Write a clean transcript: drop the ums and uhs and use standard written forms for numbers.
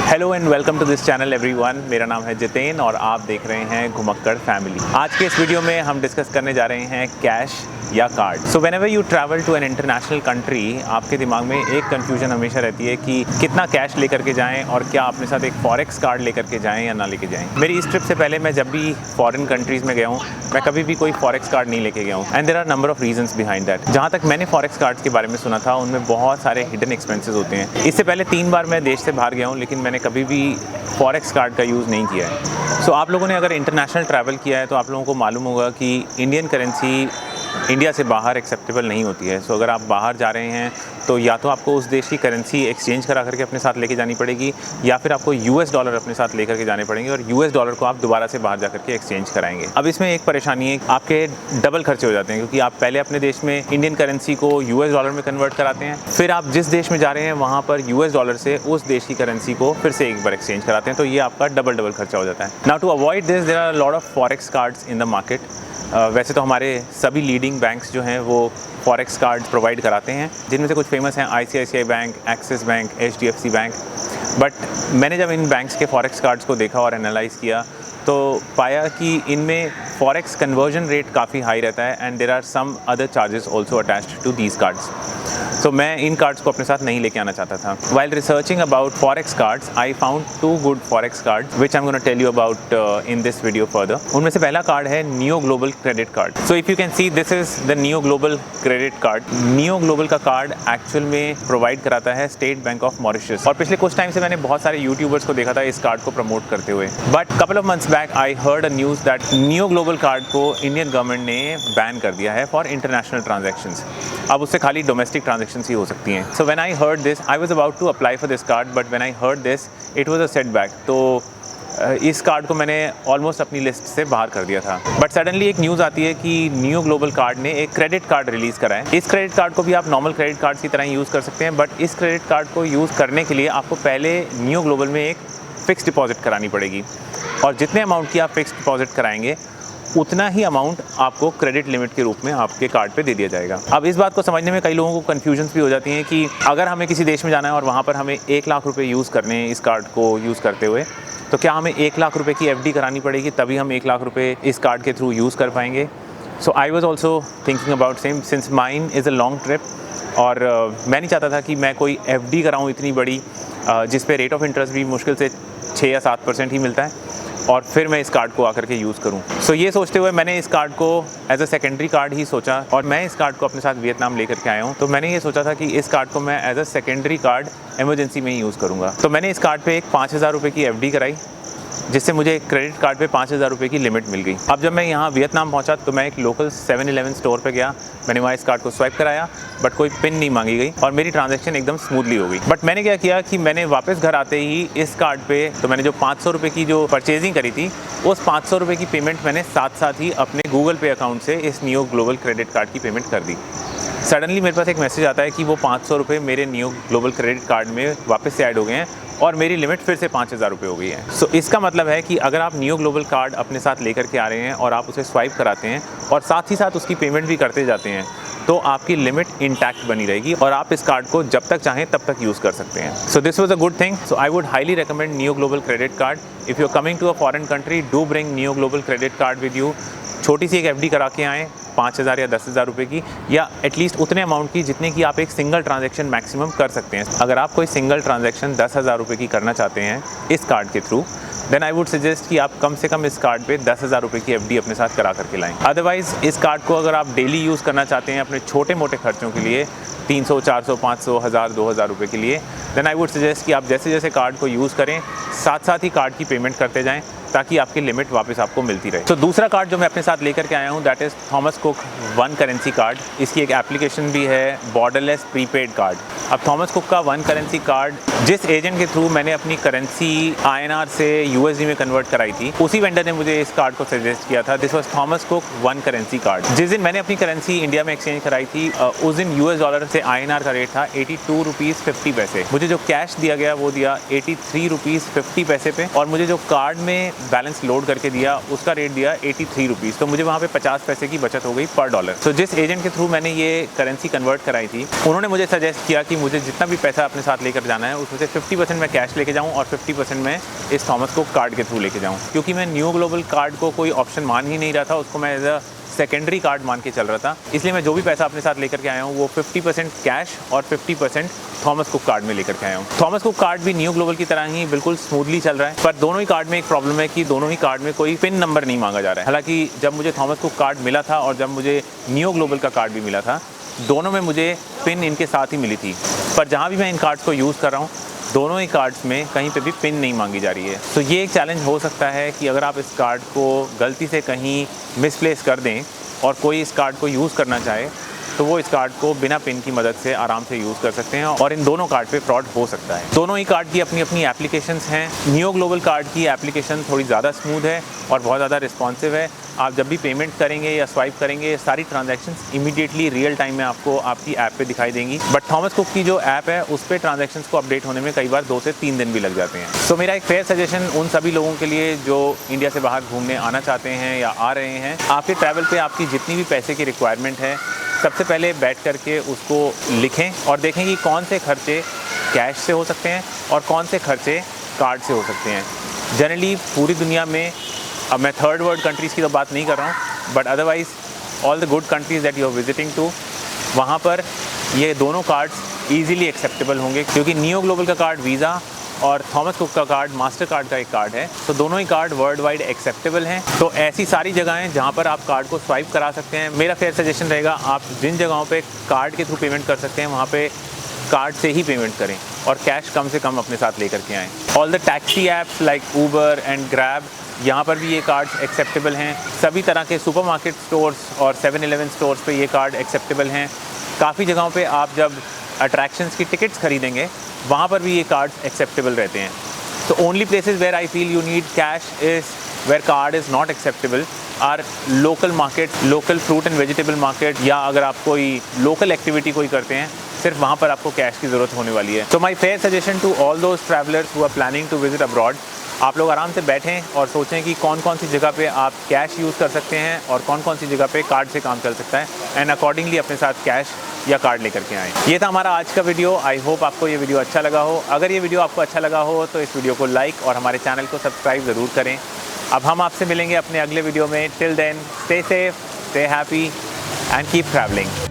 Hello and welcome to this channel everyone. मेरा नाम है जितेन और आप देख रहे हैं घुमक्कड़ फैमिली। आज के इस वीडियो में हम डिस्कस करने जा रहे हैं कैश या card. So whenever you travel to an international country, आपके दिमाग में एक कंफ्यूजन हमेशा रहती है कि कितना कैश लेकर के जाएं और क्या अपने साथ एक फॉरेक्स कार्ड लेकर के जाएं या ना लेके जाएं। मेरी इस ट्रिप से पहले मैं जब भी फॉरेन कंट्रीज़ में गया हूँ, मैं कभी भी कोई फॉरेक्स कार्ड नहीं लेके गया हूँ and there are number of reasons behind that. जहाँ तक मैंने फॉरेक्स कार्ड्स के बारे में सुना था, उनमें बहुत सारे हिडन एक्सपेंसेस होते हैं। इससे पहले 3 बार मैं देश से बाहर गया हूँ, लेकिन मैंने कभी भी फॉरेक्स कार्ड का यूज़ नहीं किया है। सो आप लोगों ने अगर इंटरनेशनल ट्रैवल किया है तो आप लोगों को मालूम होगा कि इंडियन करेंसी इंडिया से बाहर एक्सेप्टेबल नहीं होती है। सो अगर आप बाहर जा रहे हैं तो या तो आपको उस देश की करेंसी एक्सचेंज करा करके अपने साथ लेके जानी पड़ेगी, या फिर आपको यूएस डॉलर अपने साथ लेकर के जाने पड़ेंगे और यूएस डॉलर को आप दोबारा से बाहर जा करके एक्सचेंज कराएंगे। अब इसमें एक परेशानी है, आपके डबल खर्चे हो जाते हैं, क्योंकि आप पहले अपने देश में इंडियन करेंसी को यूएस डॉलर में कन्वर्ट कराते हैं, फिर आप जिस देश में जा रहे हैं वहाँ पर यूएस डॉलर से उस देश की करेंसी को फिर से एक बार एक्सचेंज कराते हैं, तो ये आपका डबल खर्चा हो जाता है। Now to avoid this there are lot of forex cards in the market. वैसे तो हमारे सभी लीडिंग बैंक्स जो हैं वो फॉरेक्स कार्ड प्रोवाइड कराते हैं, जिनमें से कुछ फेमस हैं ICICI bank, Axis bank, HDFC bank. But मैंने जब इन बैंक्स के फॉरेक्स कार्ड्स को देखा और एनालाइज़ किया तो पाया कि इनमें फॉरेक्स कन्वर्जन रेट काफ़ी हाई रहता है and there are some other charges also attached to these cards. तो मैं इन कार्ड्स को अपने साथ नहीं लेके आना चाहता था। While researching about forex cards, I found 2 good forex cards which I am gonna tell you about in this video further. उनमें से पहला कार्ड है Niyo global credit card. So if you can see, this is the Niyo global credit card. Niyo global का card actual में provide कराता है state bank of Mauritius, और पिछले कुछ टाइम से मैंने बहुत सारे यूट्यूबर्स को देखा था इस कार्ड को प्रमोट करते हुए। But couple of months back I heard a news that neo global card को इंडियन गवर्नमेंट ने बैन कर दिया है फॉर इंटरनेशनल ट्रांजैक्शंस। अब उससे खाली डोमेस्टिक ट्रांजैक्शंस ही हो सकती हैं। So when I heard this, I was about to apply for this card, but when I heard this it was a setback. तो इस कार्ड को मैंने ऑलमोस्ट अपनी लिस्ट से बाहर कर दिया था। बट सडनली एक न्यूज़ आती है कि नियो ग्लोबल कार्ड ने एक क्रेडिट कार्ड रिलीज़ करा है। इस क्रेडिट कार्ड को भी आप नॉर्मल क्रेडिट कार्ड की तरह ही यूज़ कर सकते हैं, बट इस क्रेडिट कार्ड को यूज़ करने के लिए आपको पहले नियो ग्लोबल में एक फ़िक्स डिपॉजिट करानी पड़ेगी, और जितने अमाउंट की आप फ़िक्स डिपॉजिट कराएंगे उतना ही अमाउंट आपको क्रेडिट लिमिट के रूप में आपके कार्ड पे दे दिया जाएगा। अब इस बात को समझने में कई लोगों को कन्फ्यूजन्स भी हो जाती हैं कि अगर हमें किसी देश में जाना है और वहाँ पर हमें 1 लाख रुपए यूज़ करने हैं इस कार्ड को यूज़ करते हुए, तो क्या हमें 1 लाख रुपए की एफडी करानी पड़ेगी तभी हम 1 लाख रुपए इस कार्ड के थ्रू यूज़ कर पाएंगे। So I was also thinking about same, since mine is a long trip, और मैं नहीं चाहता था कि मैं कोई एफडी कराऊँ इतनी बड़ी, जिस पे रेट ऑफ इंटरेस्ट भी मुश्किल से 6 या 7% ही मिलता है, और फिर मैं इस कार्ड को आकर के यूज़ करूं। सो ये सोचते हुए मैंने इस कार्ड को एज अ सेकेंडरी कार्ड ही सोचा, और मैं इस कार्ड को अपने साथ वियतनाम लेकर के आया हूं। तो मैंने ये सोचा था कि इस कार्ड को मैं as a secondary card emergency में ही यूज़ करूंगा। तो मैंने इस कार्ड पे एक 5,000 रुपये की एफडी कराई, जिससे मुझे क्रेडिट कार्ड पे 5,000 रुपये की लिमिट मिल गई। अब जब मैं यहाँ वियतनाम पहुँचा तो मैं एक लोकल 7-Eleven स्टोर पे गया, मैंने वहाँ इस कार्ड को स्वाइप कराया, बट कोई पिन नहीं मांगी गई और मेरी ट्रांजैक्शन एकदम स्मूथली हो गई। बट मैंने क्या किया कि मैंने वापस घर आते ही इस कार्ड पे, तो मैंने जो 500 रुपये की जो परचेजिंग करी थी, उस 500 रुपये की पेमेंट मैंने साथ साथ ही अपने गूगल पे अकाउंट से इस नियो ग्लोबल क्रेडिट कार्ड की पेमेंट कर दी। सडनली मेरे पास एक मैसेज आता है कि वो 500 रुपये मेरे नियो ग्लोबल क्रेडिट कार्ड में वापस से ऐड हो गए हैं और मेरी लिमिट फिर से 5,000 रुपये हो गई है। सो इसका मतलब है कि अगर आप नियो ग्लोबल कार्ड अपने साथ लेकर के आ रहे हैं और आप उसे स्वाइप कराते हैं और साथ ही साथ उसकी पेमेंट भी करते जाते हैं, तो आपकी लिमिट इंटैक्ट बनी रहेगी और आप इस कार्ड को जब तक चाहें तब तक यूज़ कर सकते हैं। So this was a good thing. So I would highly recommend Niyo global credit card. If you are coming to a foreign country, do bring Niyo global credit card with you. छोटी सी एक एफडी करा के आएँ, 5,000 या 10,000 रुपये की, या एटलीस्ट उतने अमाउंट की जितने की आप एक सिंगल ट्रांजैक्शन मैक्सिमम कर सकते हैं। अगर आप कोई सिंगल ट्रांजैक्शन 10,000 रुपये की करना चाहते हैं इस कार्ड के through, then I would suggest कि आप कम से कम इस कार्ड पे 10,000 रुपये की एफडी अपने साथ करा करके लाएं। अदरवाइज़ इस कार्ड को अगर आप डेली यूज़ करना चाहते हैं अपने छोटे मोटे खर्चों के लिए, 300, 400, 500, 1,000, 2,000 रुपये के लिए, देन आई वुड सजेस्ट कि आप जैसे जैसे कार्ड को यूज़ करें साथ साथ ही कार्ड की पेमेंट करते जाएँ, ताकि आपकी लिमिट वापस आपको मिलती रहे। तो दूसरा कार्ड जो मैं अपने साथ लेकर के आया हूँ, that is Thomas cook one currency card. इसकी एक एप्लीकेशन भी है, बॉर्डरलेस प्रीपेड कार्ड। अब थॉमस कुक का वन करेंसी कार्ड, जिस एजेंट के थ्रू मैंने अपनी करेंसी INR से USD में कन्वर्ट कराई थी, उसी वेंडर ने मुझे इस कार्ड को सजेस्ट किया था। This was Thomas cook one currency card. जिस दिन मैंने अपनी करेंसी इंडिया में एक्सचेंज कराई थी, उस दिन US डॉलर से INR का रेट था 82 रुपीज़ 50 पैसे। मुझे जो कैश दिया गया वो दिया 83 रुपीज़ 50 पैसे पे, और मुझे जो कार्ड में बैलेंस लोड करके दिया, उसका रेट दिया 83 रुपीज़। तो मुझे वहाँ पे 50 पैसे की बचत हो गई पर डॉलर। तो जिस एजेंट के थ्रू मैंने ये करेंसी कन्वर्ट कराई थी, उन्होंने मुझे सजेस्ट किया कि मुझे जितना भी पैसा अपने साथ लेकर जाना है उसमें से 50% मैं कैश लेके जाऊँ और 50% मैं इस थॉमस कुक कार्ड के थ्रू लेके जाऊँ। क्योंकि मैं न्यू ग्लोबल कार्ड को कोई ऑप्शन मान ही नहीं रहा था, उसको मैं एज अ सेकेंडरी कार्ड मान के चल रहा था। इसलिए मैं जो भी पैसा अपने साथ लेकर के आया हूँ वो 50% कैश और 50% थॉमस कुक कार्ड में लेकर के आया हूँ। थॉमस कुक कार्ड भी न्यू ग्लोबल की तरह ही बिल्कुल स्मूथली चल रहा है, पर दोनों ही कार्ड में एक प्रॉब्लम है कि दोनों ही कार्ड में कोई पिन नंबर नहीं मांगा जा रहा है। हालांकि जब मुझे थॉमस कुक कार्ड मिला था और जब मुझे न्यू ग्लोबल का कार्ड भी मिला था, दोनों में मुझे पिन इनके साथ ही मिली थी। पर जहाँ भी मैं इन कार्ड्स को यूज़ कर रहा हूँ, दोनों ही कार्ड्स में कहीं पे भी पिन नहीं मांगी जा रही है। तो ये एक चैलेंज हो सकता है कि अगर आप इस कार्ड को गलती से कहीं मिसप्लेस कर दें और कोई इस कार्ड को यूज़ करना चाहे, तो वो इस कार्ड को बिना पिन की मदद से आराम से यूज़ कर सकते हैं और इन दोनों कार्ड पे फ्रॉड हो सकता है। दोनों ही कार्ड की अपनी अपनी एप्लीकेशंस हैं। न्यू ग्लोबल कार्ड की एप्लीकेशन थोड़ी ज़्यादा स्मूथ है और बहुत ज़्यादा रिस्पॉन्सिव है। आप जब भी पेमेंट करेंगे या स्वाइप करेंगे, सारी ट्रांजैक्शंस इमीडिएटली रियल टाइम में आपको आपकी ऐप पे दिखाई देंगी। बट थॉमस कुक की जो ऐप है उस पर ट्रांजैक्शंस को अपडेट होने में कई बार 2 से 3 दिन भी लग जाते हैं। तो मेरा एक फेयर सजेशन उन सभी लोगों के लिए जो इंडिया से बाहर घूमने आना चाहते हैं या आ रहे हैं, आपके ट्रैवल पे आपकी जितनी भी पैसे की रिक्वायरमेंट है, सबसे पहले बैठ करके उसको लिखें और देखें कि कौन से खर्चे कैश से हो सकते हैं और कौन से खर्चे कार्ड से हो सकते हैं। जनरली पूरी दुनिया में, अब मैं थर्ड वर्ल्ड कंट्रीज़ की तो बात नहीं कर रहा हूँ, but otherwise all the good countries that you are visiting to, वहाँ पर ये दोनों कार्ड्स ईजिली एक्सेप्टेबल होंगे। क्योंकि न्यू ग्लोबल का कार्ड वीज़ा और थॉमस कुक का कार्ड मास्टर कार्ड का एक कार्ड है, तो दोनों ही कार्ड वर्ल्ड वाइड एक्सेप्टेबल हैं। तो ऐसी सारी जगह हैं जहाँ पर आप कार्ड को स्वाइप करा सकते हैं। मेरा फेयर सजेशन रहेगा, आप जिन जगहों पे कार्ड के थ्रू पेमेंट कर सकते हैं वहाँ पे कार्ड से ही पेमेंट करें और कैश कम से कम अपने साथ लेकर के आएँ। All the taxi apps like Uber and grab, यहाँ पर भी ये कार्ड्स एक्सेप्टेबल हैं। सभी तरह के सुपरमार्केट स्टोर्स और 7-Eleven स्टोर्स पे ये कार्ड एक्सेप्टेबल हैं। काफ़ी जगहों पे आप जब अट्रैक्शंस की टिकट्स खरीदेंगे, वहाँ पर भी ये कार्ड्स एक्सेप्टेबल रहते हैं। तो only places where I feel you need cash is where card is not acceptable are local market, local fruit and vegetable market, या अगर आप कोई लोकल एक्टिविटी कोई करते हैं, सिर्फ वहाँ पर आपको कैश की ज़रूरत होने वाली है। तो my fair suggestion to all those travellers who are planning to visit abroad, आप लोग आराम से बैठें और सोचें कि कौन कौन सी जगह पे आप कैश यूज़ कर सकते हैं और कौन कौन सी जगह पे कार्ड से काम चल सकता है, एंड अकॉर्डिंगली अपने साथ कैश या कार्ड लेकर के आएँ। ये था हमारा आज का वीडियो। आई होप आपको ये वीडियो अच्छा लगा हो। अगर ये वीडियो आपको अच्छा लगा हो तो इस वीडियो को लाइक और हमारे चैनल को सब्सक्राइब ज़रूर करें। अब हम आपसे मिलेंगे अपने अगले वीडियो में। Till then, stay safe, stay happy and keep travelling.